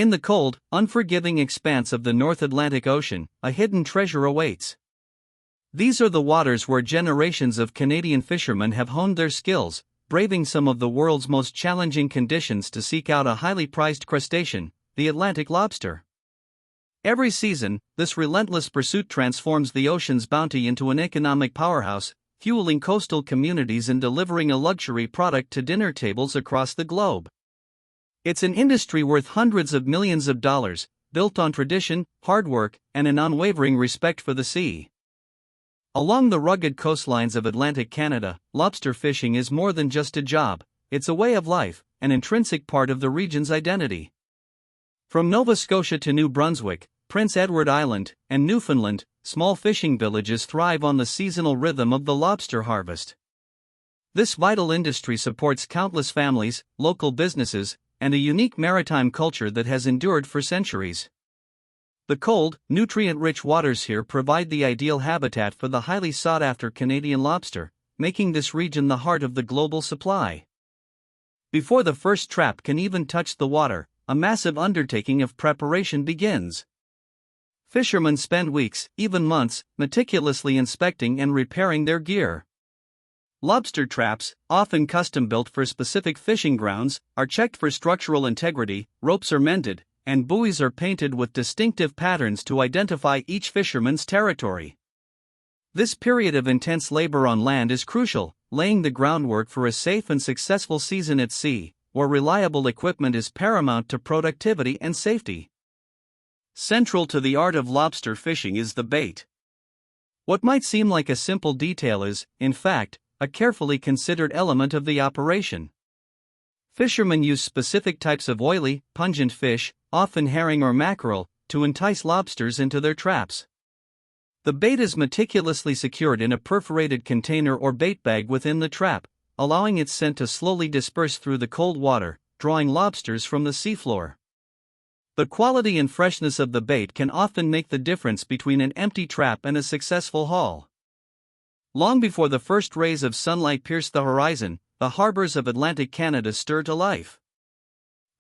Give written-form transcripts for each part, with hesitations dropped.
In the cold, unforgiving expanse of the North Atlantic Ocean, a hidden treasure awaits. These are the waters where generations of Canadian fishermen have honed their skills, braving some of the world's most challenging conditions to seek out a highly prized crustacean, the Atlantic lobster. Every season, this relentless pursuit transforms the ocean's bounty into an economic powerhouse, fueling coastal communities and delivering a luxury product to dinner tables across the globe. It's an industry worth hundreds of millions of dollars, built on tradition, hard work, and an unwavering respect for the sea. Along the rugged coastlines of Atlantic Canada, lobster fishing is more than just a job, it's a way of life, an intrinsic part of the region's identity. From Nova Scotia to New Brunswick, Prince Edward Island, and Newfoundland, small fishing villages thrive on the seasonal rhythm of the lobster harvest. This vital industry supports countless families, local businesses, and a unique maritime culture that has endured for centuries. The cold, nutrient-rich waters here provide the ideal habitat for the highly sought-after Canadian lobster, making this region the heart of the global supply. Before the first trap can even touch the water, a massive undertaking of preparation begins. Fishermen spend weeks, even months, meticulously inspecting and repairing their gear. Lobster traps, often custom-built for specific fishing grounds, are checked for structural integrity, ropes are mended, and buoys are painted with distinctive patterns to identify each fisherman's territory. This period of intense labor on land is crucial, laying the groundwork for a safe and successful season at sea, where reliable equipment is paramount to productivity and safety. Central to the art of lobster fishing is the bait. What might seem like a simple detail is, in fact, a carefully considered element of the operation. Fishermen use specific types of oily, pungent fish, often herring or mackerel, to entice lobsters into their traps. The bait is meticulously secured in a perforated container or bait bag within the trap, allowing its scent to slowly disperse through the cold water, drawing lobsters from the seafloor. The quality and freshness of the bait can often make the difference between an empty trap and a successful haul. Long before the first rays of sunlight pierce the horizon, the harbors of Atlantic Canada stir to life.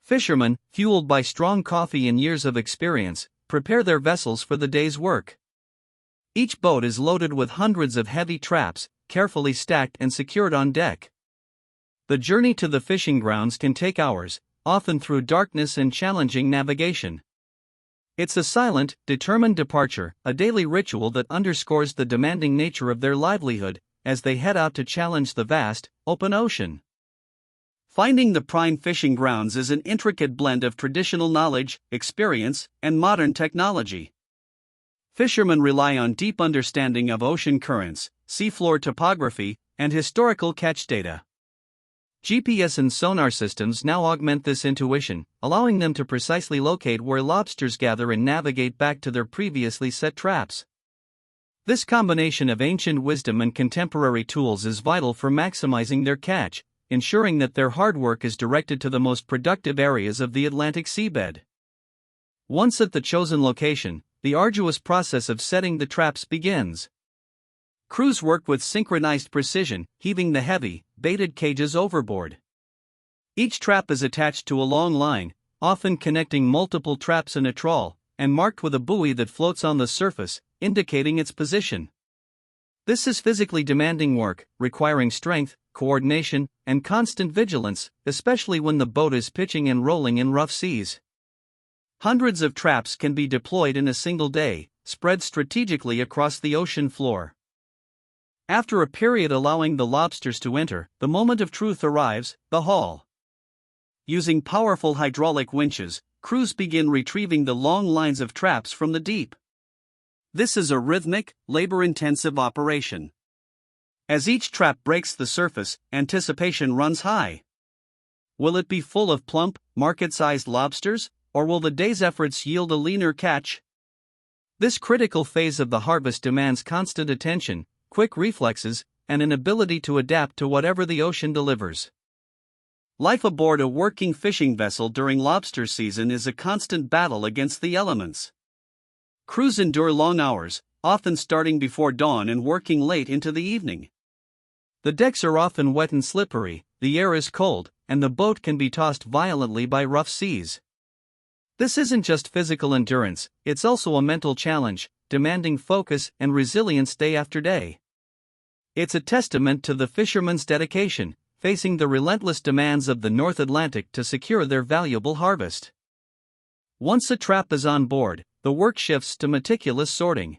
Fishermen, fueled by strong coffee and years of experience, prepare their vessels for the day's work. Each boat is loaded with hundreds of heavy traps, carefully stacked and secured on deck. The journey to the fishing grounds can take hours, often through darkness and challenging navigation. It's a silent, determined departure, a daily ritual that underscores the demanding nature of their livelihood, as they head out to challenge the vast, open ocean. Finding the prime fishing grounds is an intricate blend of traditional knowledge, experience, and modern technology. Fishermen rely on deep understanding of ocean currents, seafloor topography, and historical catch data. GPS and sonar systems now augment this intuition, allowing them to precisely locate where lobsters gather and navigate back to their previously set traps. This combination of ancient wisdom and contemporary tools is vital for maximizing their catch, ensuring that their hard work is directed to the most productive areas of the Atlantic seabed. Once at the chosen location, the arduous process of setting the traps begins. Crews work with synchronized precision, heaving the heavy, baited cages overboard. Each trap is attached to a long line, often connecting multiple traps in a trawl, and marked with a buoy that floats on the surface, indicating its position. This is physically demanding work, requiring strength, coordination, and constant vigilance, especially when the boat is pitching and rolling in rough seas. Hundreds of traps can be deployed in a single day, spread strategically across the ocean floor. After a period allowing the lobsters to enter, the moment of truth arrives, the haul. Using powerful hydraulic winches, crews begin retrieving the long lines of traps from the deep. This is a rhythmic, labor-intensive operation. As each trap breaks the surface, anticipation runs high. Will it be full of plump, market-sized lobsters, or will the day's efforts yield a leaner catch? This critical phase of the harvest demands constant attention, quick reflexes, and an ability to adapt to whatever the ocean delivers. Life aboard a working fishing vessel during lobster season is a constant battle against the elements. Crews endure long hours, often starting before dawn and working late into the evening. The decks are often wet and slippery, the air is cold, and the boat can be tossed violently by rough seas. This isn't just physical endurance, it's also a mental challenge, demanding focus and resilience day after day. It's a testament to the fishermen's dedication, facing the relentless demands of the North Atlantic to secure their valuable harvest. Once a trap is on board, the work shifts to meticulous sorting.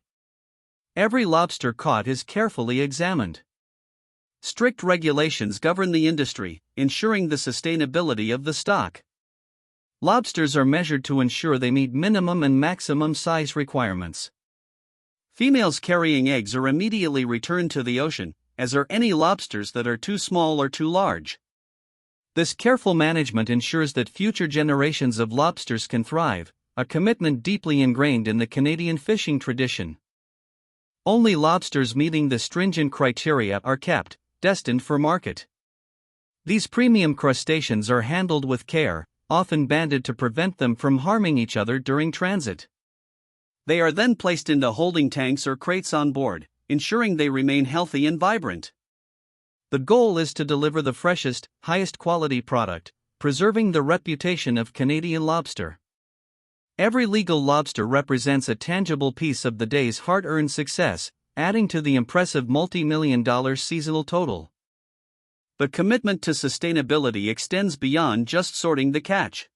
Every lobster caught is carefully examined. Strict regulations govern the industry, ensuring the sustainability of the stock. Lobsters are measured to ensure they meet minimum and maximum size requirements. Females carrying eggs are immediately returned to the ocean, as are any lobsters that are too small or too large. This careful management ensures that future generations of lobsters can thrive, a commitment deeply ingrained in the Canadian fishing tradition. Only lobsters meeting the stringent criteria are kept, destined for market. These premium crustaceans are handled with care, often banded to prevent them from harming each other during transit. They are then placed into holding tanks or crates on board, ensuring they remain healthy and vibrant. The goal is to deliver the freshest, highest quality product, preserving the reputation of Canadian lobster. Every legal lobster represents a tangible piece of the day's hard-earned success, adding to the impressive multi-million-dollar seasonal total. The commitment to sustainability extends beyond just sorting the catch.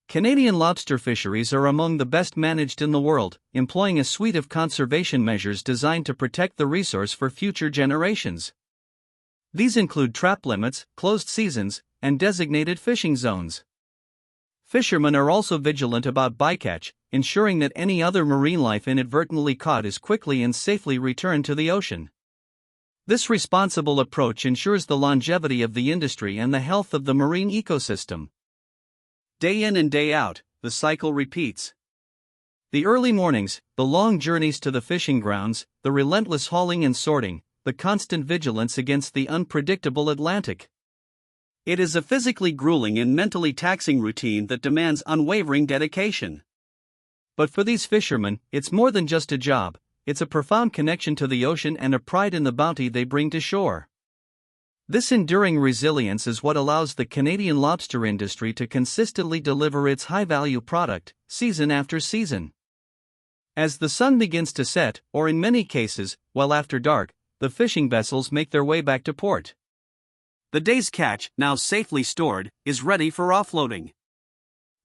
Canadian lobster fisheries are among the best managed in the world, employing a suite of conservation measures designed to protect the resource for future generations. These include trap limits, closed seasons, and designated fishing zones. Fishermen are also vigilant about bycatch, ensuring that any other marine life inadvertently caught is quickly and safely returned to the ocean. This responsible approach ensures the longevity of the industry and the health of the marine ecosystem. Day in and day out, the cycle repeats. The early mornings, the long journeys to the fishing grounds, the relentless hauling and sorting, the constant vigilance against the unpredictable Atlantic. It is a physically grueling and mentally taxing routine that demands unwavering dedication. But for these fishermen, it's more than just a job, it's a profound connection to the ocean and a pride in the bounty they bring to shore. This enduring resilience is what allows the Canadian lobster industry to consistently deliver its high-value product, season after season. As the sun begins to set, or in many cases, well after dark, the fishing vessels make their way back to port. The day's catch, now safely stored, is ready for offloading.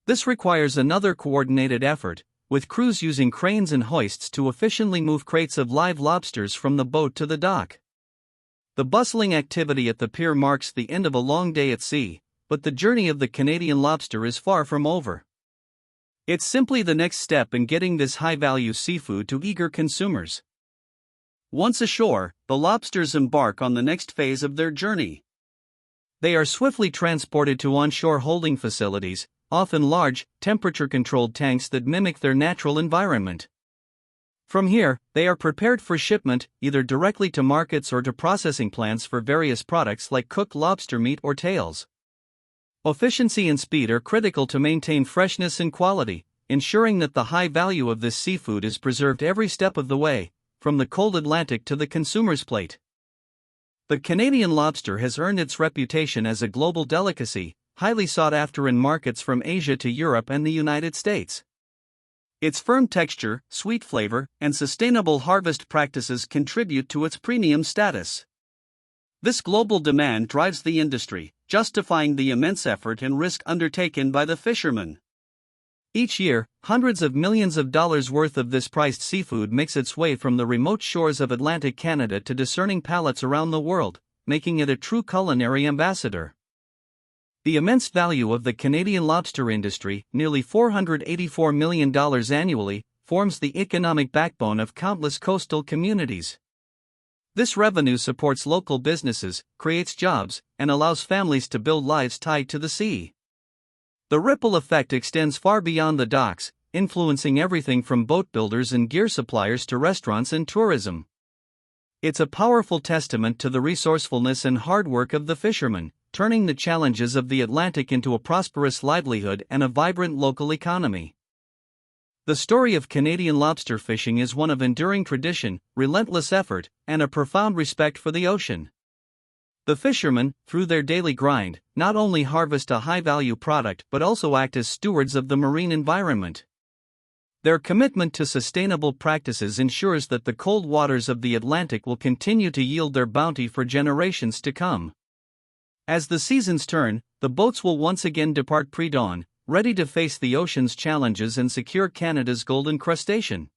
This requires another coordinated effort, with crews using cranes and hoists to efficiently move crates of live lobsters from the boat to the dock. The bustling activity at the pier marks the end of a long day at sea, but the journey of the Canadian lobster is far from over. It's simply the next step in getting this high-value seafood to eager consumers. Once ashore, the lobsters embark on the next phase of their journey. They are swiftly transported to onshore holding facilities, often large, temperature-controlled tanks that mimic their natural environment. From here, they are prepared for shipment, either directly to markets or to processing plants for various products like cooked lobster meat or tails. Efficiency and speed are critical to maintain freshness and quality, ensuring that the high value of this seafood is preserved every step of the way, from the cold Atlantic to the consumer's plate. The Canadian lobster has earned its reputation as a global delicacy, highly sought after in markets from Asia to Europe and the United States. Its firm texture, sweet flavor, and sustainable harvest practices contribute to its premium status. This global demand drives the industry, justifying the immense effort and risk undertaken by the fishermen. Each year, hundreds of millions of dollars worth of this prized seafood makes its way from the remote shores of Atlantic Canada to discerning palates around the world, making it a true culinary ambassador. The immense value of the Canadian lobster industry, nearly $484 million annually, forms the economic backbone of countless coastal communities. This revenue supports local businesses, creates jobs, and allows families to build lives tied to the sea. The ripple effect extends far beyond the docks, influencing everything from boat builders and gear suppliers to restaurants and tourism. It's a powerful testament to the resourcefulness and hard work of the fishermen, turning the challenges of the Atlantic into a prosperous livelihood and a vibrant local economy. The story of Canadian lobster fishing is one of enduring tradition, relentless effort, and a profound respect for the ocean. The fishermen, through their daily grind, not only harvest a high-value product but also act as stewards of the marine environment. Their commitment to sustainable practices ensures that the cold waters of the Atlantic will continue to yield their bounty for generations to come. As the seasons turn, the boats will once again depart pre-dawn, ready to face the ocean's challenges and secure Canada's golden crustacean.